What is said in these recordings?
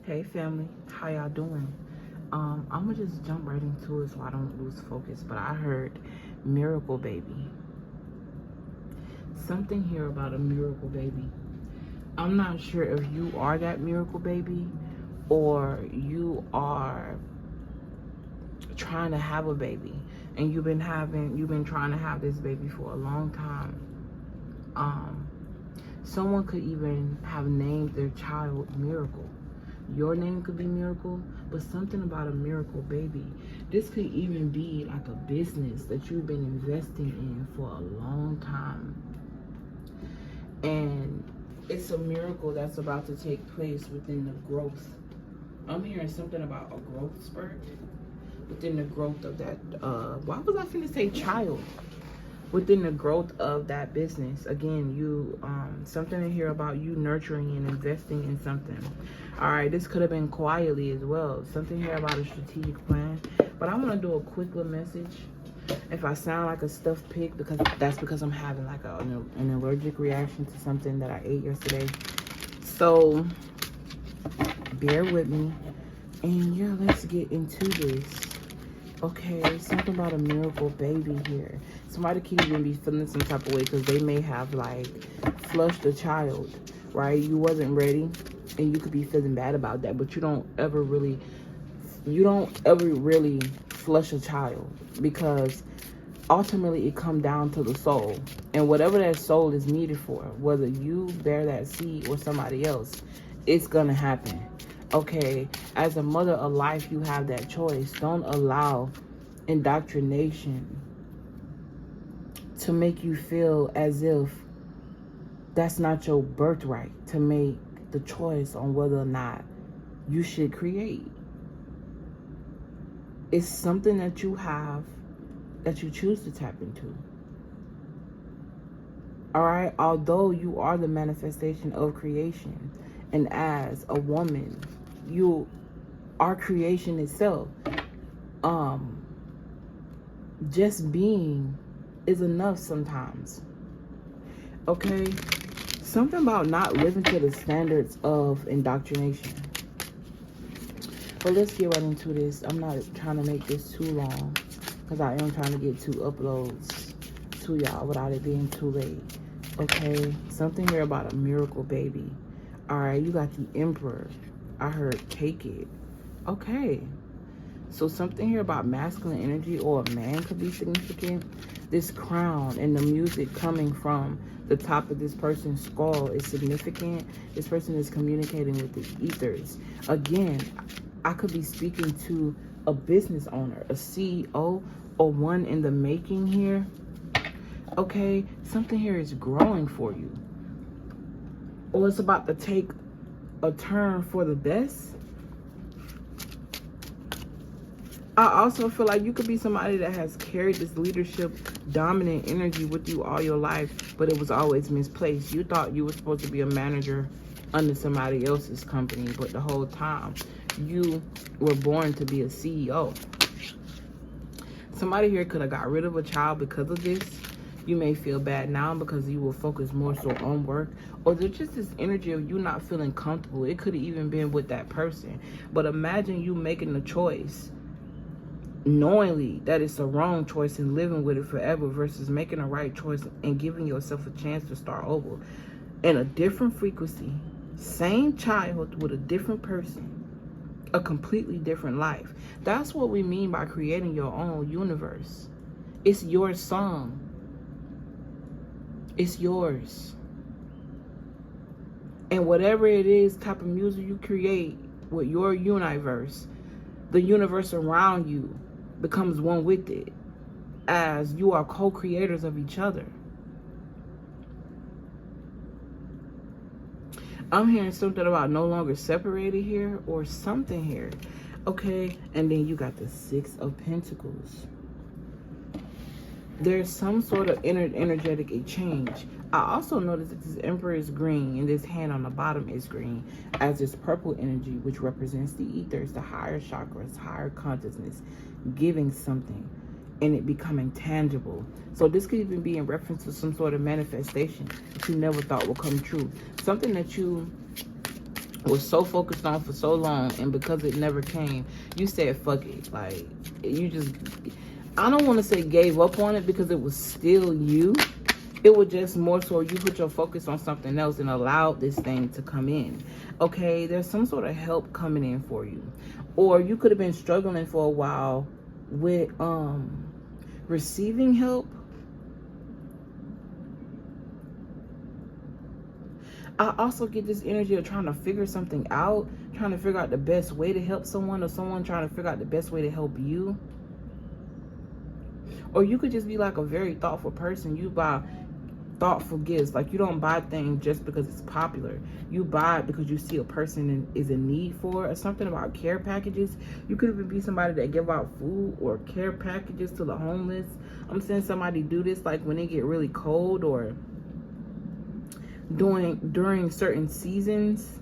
Hey family, how y'all doing? I'm gonna just jump right into it so I don't lose focus. But I heard miracle baby. Something here about a miracle baby. I'm not sure if you are that miracle baby or you are trying to have a baby and you've been trying to have this baby for a long time. Someone could even have named their child Miracle. Your name could be Miracle, but something about a miracle baby. This could even be like a business that you've been investing in for a long time. And it's a miracle that's about to take place within the growth. I'm hearing something about a growth spurt within the growth of that. Why was I finna say child? Within the growth of that business. Again, you something to hear about you nurturing and investing in something. All right, this could have been quietly as well. Something here about a strategic plan. But I want to do a quick little message. If I sound like a stuffed pig, because I'm having like an allergic reaction to something that I ate yesterday. So bear with me. And yeah, let's get into this. Okay, something about a miracle baby here. Somebody could even be feeling some type of way because they may have like flushed a child, right? You wasn't ready and you could be feeling bad about that, but you don't ever really flush a child because ultimately it comes down to the soul. And whatever that soul is needed for, whether you bear that seed or somebody else, it's gonna happen. Okay, as a mother of life, you have that choice. Don't allow indoctrination to make you feel as if that's not your birthright to make the choice on whether or not you should create. It's something that you have that you choose to tap into. All right, although you are the manifestation of creation, and as a woman, you are creation itself. Just being is enough sometimes. Okay, something about not living to the standards of indoctrination. But let's get right into this. I'm not trying to make this too long because I am trying to get 2 uploads to y'all without it being too late. Okay, something here about a miracle baby. All right, you got the Emperor. I heard take it. Okay, so something here about masculine energy or a man could be significant. This crown and the music coming from the top of this person's skull is significant. This person is communicating with the ethers. Again, I could be speaking to a business owner, a CEO, or one in the making here. Okay, something here is growing for you. Or it's about to take a turn for the best. I also feel like you could be somebody that has carried this leadership dominant energy with you all your life, but it was always misplaced. You thought you were supposed to be a manager under somebody else's company, but the whole time you were born to be a CEO. Somebody here could have got rid of a child because of this. You may feel bad now because you will focus more so on work, or there's just this energy of you not feeling comfortable. It could have even been with that person. But imagine you making the choice knowingly that it's a wrong choice and living with it forever versus making a right choice and giving yourself a chance to start over in a different frequency. Same child with a different person, a completely different life. That's what we mean by creating your own universe. It's your song. It's yours. And whatever it is, type of music you create with your universe, the universe around you becomes one with it, as you are co-creators of each other. I'm hearing something about no longer separated here or something here. Okay, and then you got the 6 of Pentacles. There's some sort of energetic change. I also noticed that this Emperor is green and this hand on the bottom is green, as this purple energy, which represents the ethers, the higher chakras, higher consciousness, giving something and it becoming tangible. So this could even be in reference to some sort of manifestation that you never thought would come true. Something that you was so focused on for so long, and because it never came, you said fuck it. Like, you just, I don't want to say gave up on it, because it was still you. It was just more so you put your focus on something else and allowed this thing to come in. Okay, there's some sort of help coming in for you. Or you could have been struggling for a while with receiving help. I also get this energy of trying to figure something out, trying to figure out the best way to help someone, or someone trying to figure out the best way to help you. Or you could just be like a very thoughtful person. You buy thoughtful gifts. Like, you don't buy things just because it's popular. You buy it because you see a person is in need for it, or something about care packages. You could even be somebody that give out food or care packages to the homeless. I'm seeing somebody do this like when they get really cold, or during certain seasons.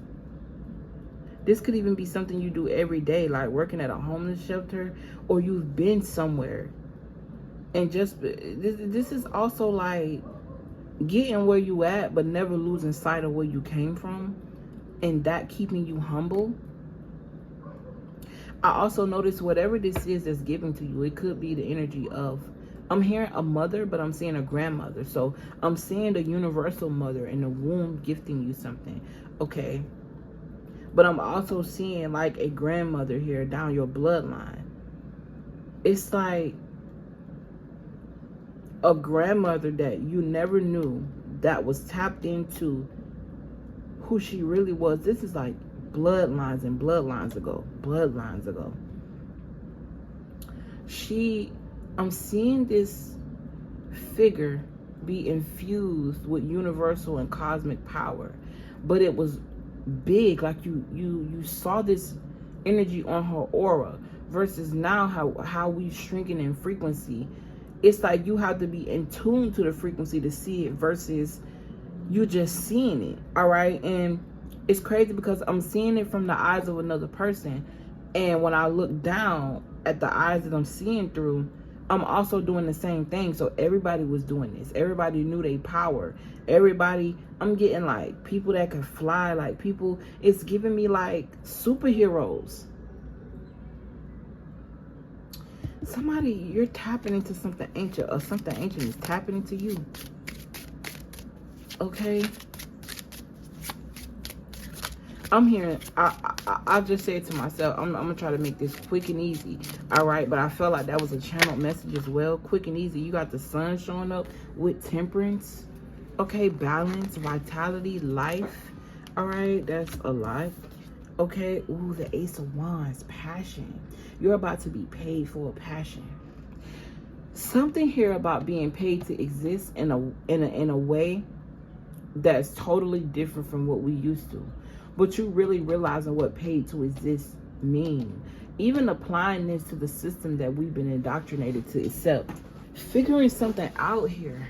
This could even be something you do every day, like working at a homeless shelter, or you've been somewhere. And just, this is also like getting where you at, but never losing sight of where you came from, and that keeping you humble. I also notice whatever this is that's giving to you, it could be the energy of, I'm hearing a mother, but I'm seeing a grandmother. So I'm seeing the universal mother in the womb gifting you something, okay? But I'm also seeing like a grandmother here down your bloodline. It's like a grandmother that you never knew, that was tapped into who she really was. This is like bloodlines and bloodlines ago. I'm seeing this figure be infused with universal and cosmic power, but it was big. Like you saw this energy on her aura, versus now how we shrinking in frequency. It's like you have to be in tune to the frequency to see it, versus you just seeing it. All right. And it's crazy because I'm seeing it from the eyes of another person, and when I look down at the eyes that I'm seeing through, I'm also doing the same thing. So everybody was doing this. Everybody knew their power. Everybody, I'm getting like people that can fly, like people, it's giving me like superheroes. Somebody, you're tapping into something ancient, or something ancient is tapping into you. Okay. I'm hearing, I just said to myself, I'm going to try to make this quick and easy. All right. But I felt like that was a channeled message as well. Quick and easy. You got the sun showing up with temperance. Okay. Balance, vitality, life. All right. That's a lot. Okay. Ooh, the Ace of Wands, passion. You're about to be paid for a passion. Something here about being paid to exist in a way that's totally different from what we used to. But you really realizing what paid to exist mean. Even applying this to the system that we've been indoctrinated to accept. Figuring something out here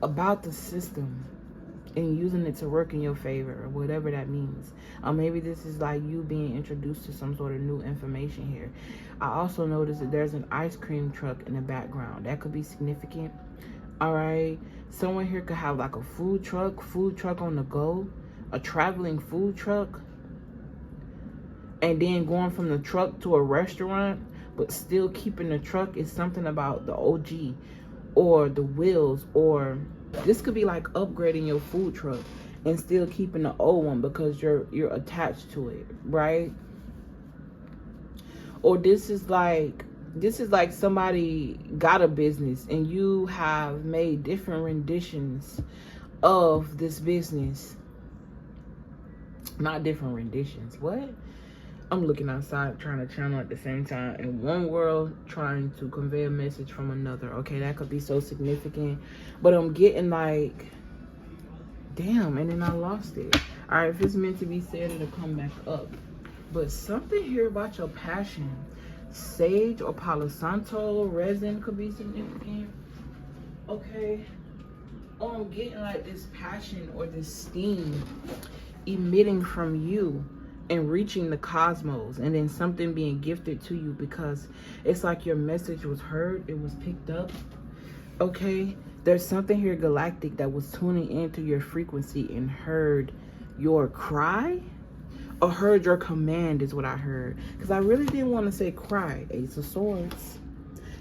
about the system and using it to work in your favor, or whatever that means. Maybe this is like you being introduced to some sort of new information here. I also noticed that there's an ice cream truck in the background. That could be significant. All right. Someone here could have like a food truck on the go, a traveling food truck, and then going from the truck to a restaurant, but still keeping the truck. Is something about the OG or the wheels, or this could be like upgrading your food truck and still keeping the old one because you're attached to it, right? Or this is like somebody got a business and you have made different renditions of this business. Not different renditions. What? I'm looking outside trying to channel at the same time. In one world, trying to convey a message from another. Okay, that could be so significant. But I'm getting like, damn, and then I lost it. All right, if it's meant to be said, it'll come back up. But something here about your passion. Sage or Palo Santo resin could be significant. Okay. Or I'm getting like this passion or this steam emitting from you and reaching the cosmos, and then something being gifted to you because it's like your message was heard, it was picked up. Okay, there's something here galactic that was tuning into your frequency and heard your cry or heard your command is what I heard. Because I really didn't want to say cry. Ace of Swords.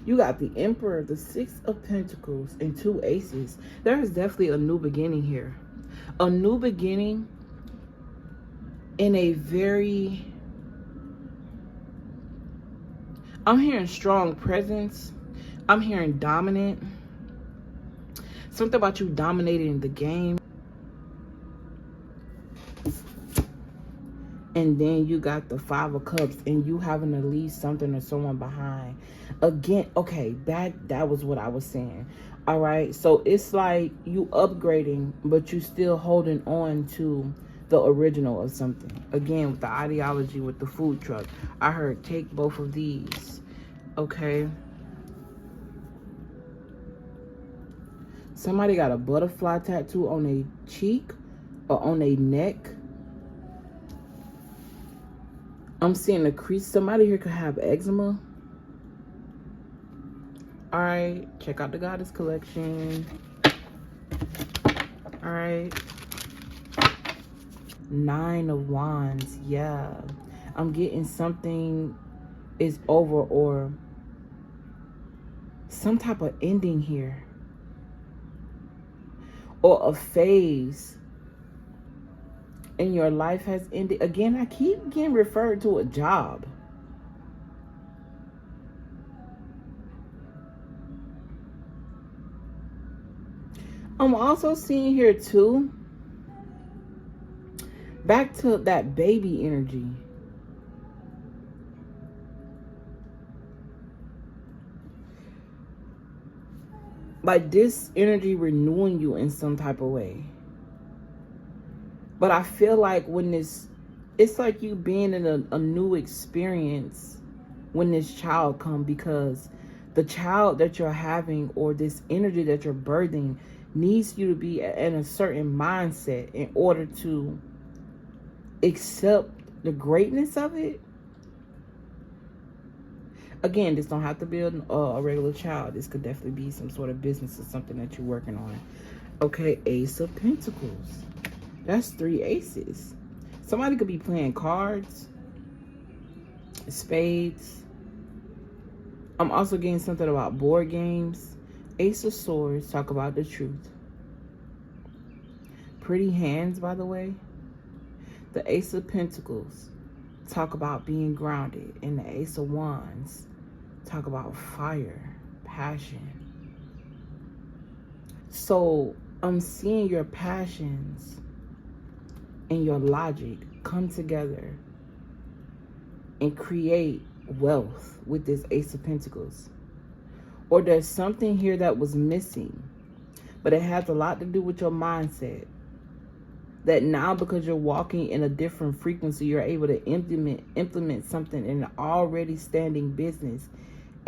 You got the Emperor, the Six of Pentacles, and 2 aces. There is definitely a new beginning here. A new beginning in a very... I'm hearing strong presence. I'm hearing dominant. Something about you dominating the game. And then you got the 5 of Cups and you having to leave something or someone behind. Again, okay, that was what I was saying. All right, so it's like you upgrading, but you still holding on to the original of something. Again, with the ideology with the food truck. I heard take both of these. Okay. Somebody got a butterfly tattoo on their cheek or on their neck. I'm seeing a crease. Somebody here could have eczema. All right, check out the Goddess collection. All right. 9 of Wands. Yeah. I'm getting something is over or some type of ending here. Or a phase in your life has ended. Again, I keep getting referred to a job. I'm also seeing here too, back to that baby energy. Like this energy renewing you in some type of way. But I feel like when this, it's like you being in a new experience when this child comes, because the child that you're having or this energy that you're birthing needs you to be in a certain mindset in order to accept the greatness of it. Again, this don't have to be a regular child. This could definitely be some sort of business or something that you're working on. Okay, Ace of Pentacles. That's 3 aces. Somebody could be playing cards, spades. I'm also getting something about board games. Ace of Swords, talk about the truth. Pretty hands, by the way. The Ace of Pentacles, talk about being grounded. And the Ace of Wands, talk about fire, passion. So I'm seeing your passions and your logic come together and create wealth with this Ace of Pentacles. Or there's something here that was missing, but it has a lot to do with your mindset. That now, because you're walking in a different frequency, you're able to implement something in an already standing business,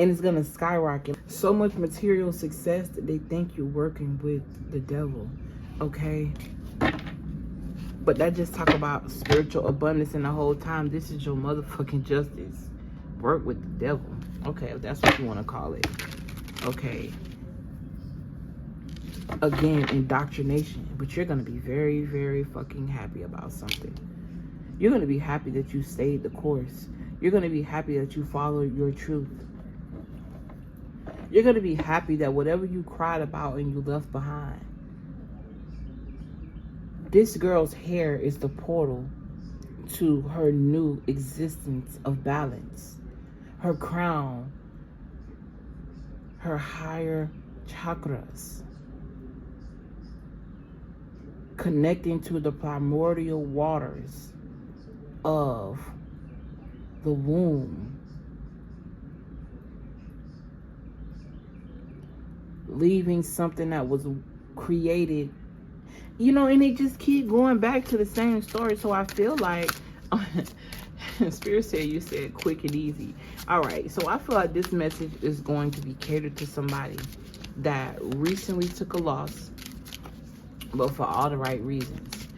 and it's going to skyrocket. So much material success that they think you're working with the devil, okay? But that just talk about spiritual abundance, and the whole time, this is your motherfucking justice. Work with the devil. Okay, if that's what you want to call it. Okay. Again, indoctrination. But you're going to be very, very fucking happy about something. You're going to be happy that you stayed the course. You're going to be happy that you followed your truth. You're going to be happy that whatever you cried about and you left behind. This girl's hair is the portal to her new existence of balance. Her crown, her higher chakras, connecting to the primordial waters of the womb, leaving something that was created, you know, and they just keep going back to the same story. So I feel like Spirit said you said quick and easy. All right, so I feel like this message is going to be catered to somebody that recently took a loss, but for all the right reasons.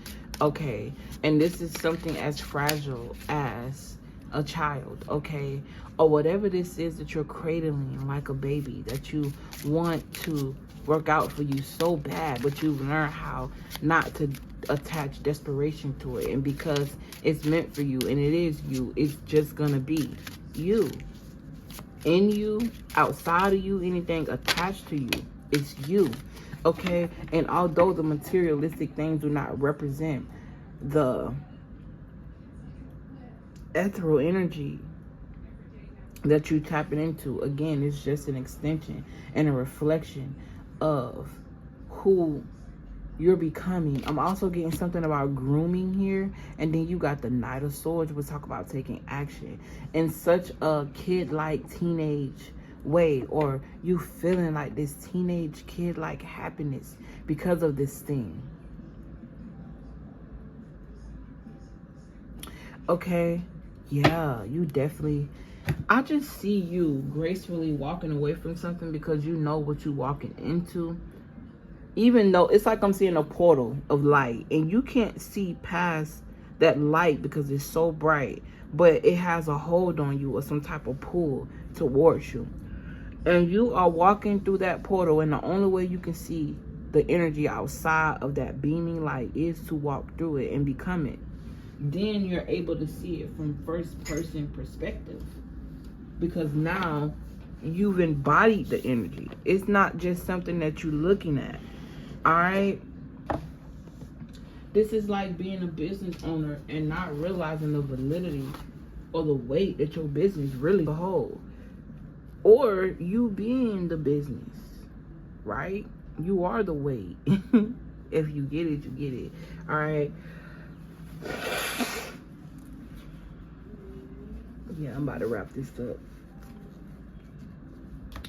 Okay, and this is something as fragile as a child, okay, or whatever this is that you're cradling like a baby, that you want to work out for you so bad, but you've learned how not to attach desperation to it. And because it's meant for you and it is you, it's just gonna be you. In you, outside of you, anything attached to you, it's you. Okay? And although the materialistic things do not represent the ethereal energy that you tapping into, again, it's just an extension and a reflection of who you're becoming. I'm also getting something about grooming here. And then you got the Knight of Swords. We'll talk about taking action in such a kid-like teenage way, or you feeling like this teenage kid-like happiness because of this thing. Okay, yeah, you definitely, I just see you gracefully walking away from something because you know what you're walking into. Even though it's like I'm seeing a portal of light and you can't see past that light because it's so bright, but it has a hold on you or some type of pull towards you. And you are walking through that portal, and the only way you can see the energy outside of that beaming light is to walk through it and become it. Then you're able to see it from first person perspective, because now you've embodied the energy. It's not just something that you're looking at. All right, this is like being a business owner and not realizing the validity or the weight that your business really holds, or you being the business, right? You are the weight. If you get it, you get it. All right. Yeah, I'm about to wrap this up.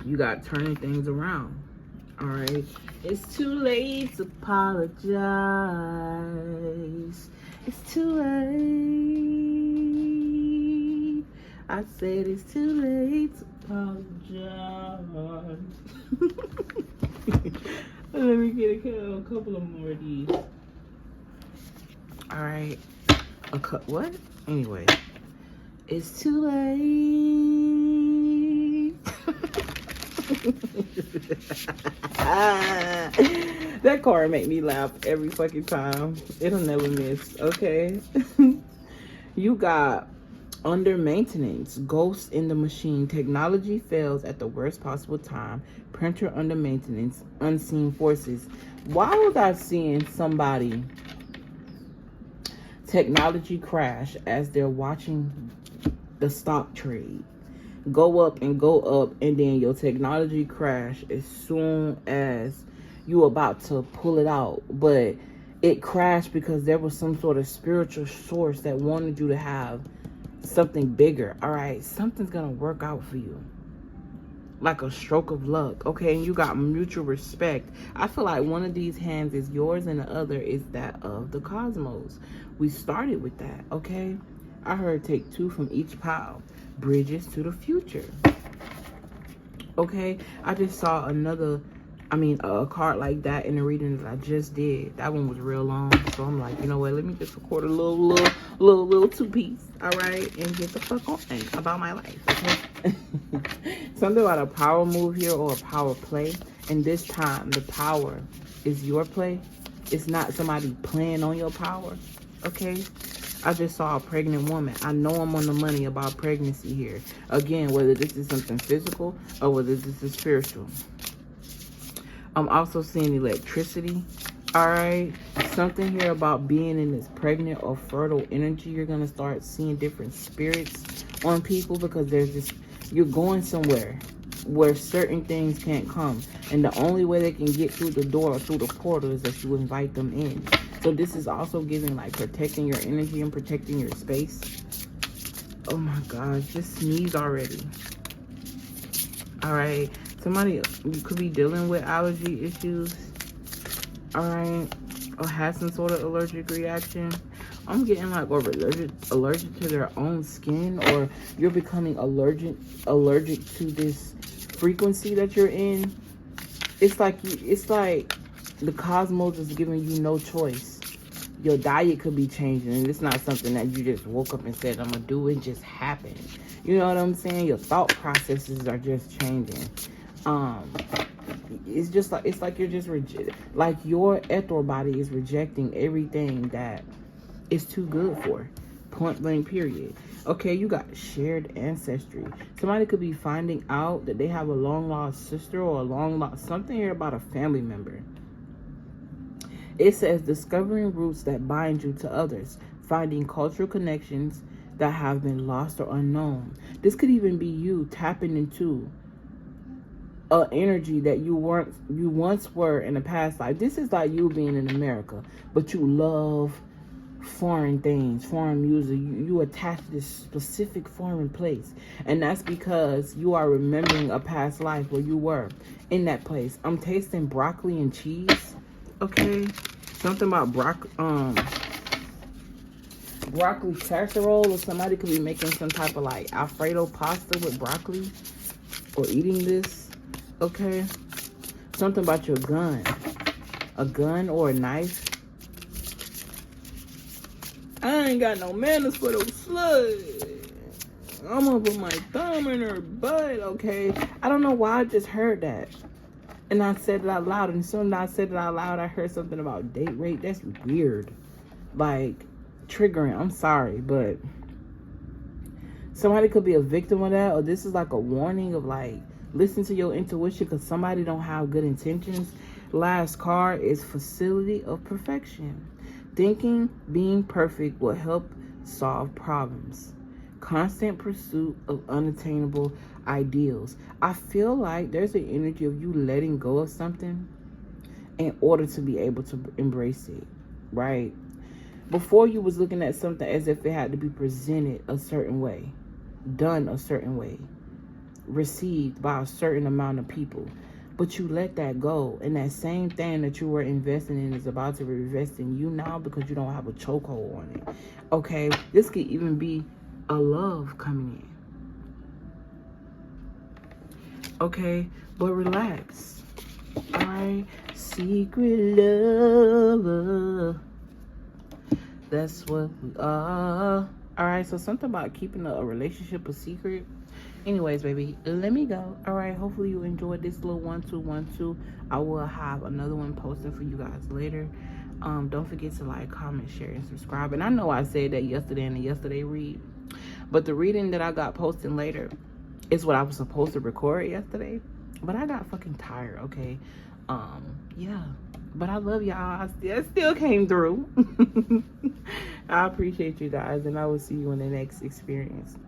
You got turning things around. All right. It's too late to apologize. It's too late. I said it's too late to apologize. Let me get a couple of more of these. All right. What? Anyway. It's too late. That card make me laugh every fucking time. It'll never miss, okay? You got under maintenance, ghosts in the machine, technology fails at the worst possible time, printer under maintenance, unseen forces. Why was I seeing somebody technology crash as they're watching the stock trade go up and go up, and then your technology crash as soon as you about to pull it out? But it crashed because there was some sort of spiritual source that wanted you to have something bigger. All right, something's gonna work out for you like a stroke of luck. Okay, and you got mutual respect. I feel like one of these hands is yours and the other is that of the cosmos. We started with that. Okay, I heard take two from each pile. Bridges to the future. Okay, I just saw a card like that in the reading that I just did. That one was real long, so I'm like, you know what, let me just record a little two-piece, all right, and get the fuck on about my life. Okay. Something about a power move here or a power play, and this time the power is your play. It's not somebody playing on your power. Okay, I just saw a pregnant woman. I know I'm on the money about pregnancy here. Again, whether this is something physical or whether this is spiritual. I'm also seeing electricity. All right. Something here about being in this pregnant or fertile energy. You're going to start seeing different spirits on people because there's this, you're going somewhere where certain things can't come. And the only way they can get through the door or through the portal is that you invite them in. So this is also giving like protecting your energy and protecting your space. Oh my gosh, just sneeze already. All right, somebody, you could be dealing with allergy issues. All right, or has some sort of allergic reaction. I'm getting like allergic to their own skin, or you're becoming allergic to this frequency that you're in. It's like the cosmos is giving you no choice. Your diet could be changing, and it's not something that you just woke up and said, I'm gonna do it. Just happened. You know what I'm saying? Your thought processes are just changing. It's just like, it's like you're just like your ethereal body is rejecting everything that is too good for. Point blank, period. Okay, you got shared ancestry. Somebody could be finding out that they have a long lost sister or a long lost something here about a family member. It says discovering roots that bind you to others, finding cultural connections that have been lost or unknown. This could even be you tapping into an energy that you once were in the past life. This is like you being in America, but you love foreign things, foreign music. You attach this specific foreign place, and that's because you are remembering a past life where you were in that place. I'm tasting broccoli and cheese. Okay, something about broccoli casserole, or somebody could be making some type of like Alfredo pasta with broccoli, or eating this. Okay, something about your gun, a gun or a knife. I ain't got no manners for those slugs. I'm gonna put my thumb in her butt, okay? I don't know why I just heard that. And I said it out loud. And as soon as I said it out loud, I heard something about date rape. That's weird. Like, triggering. I'm sorry, but somebody could be a victim of that. Or this is like a warning of like, listen to your intuition, because somebody don't have good intentions. Last card is facility of perfection. Thinking being perfect will help solve problems. Constant pursuit of unattainable ideals. I feel like there's an energy of you letting go of something in order to be able to embrace it, right? Before, you was looking at something as if it had to be presented a certain way, done a certain way, received by a certain amount of people. But you let that go, and that same thing that you were investing in is about to reinvest in you now because you don't have a chokehold on it. Okay, this could even be a love coming in. Okay, but relax. All right, secret lover. That's what we are. All right, so something about keeping a relationship a secret. Anyways, baby, let me go. All right, hopefully you enjoyed this little 1-2-1-2. I will have another one posted for you guys later. Don't forget to like, comment, share, and subscribe. And I know I said that yesterday in the yesterday read, but the reading that I got posted later is what I was supposed to record yesterday, but I got fucking tired. Okay, yeah, but I love y'all. I still came through. I appreciate you guys, and I will see you in the next experience.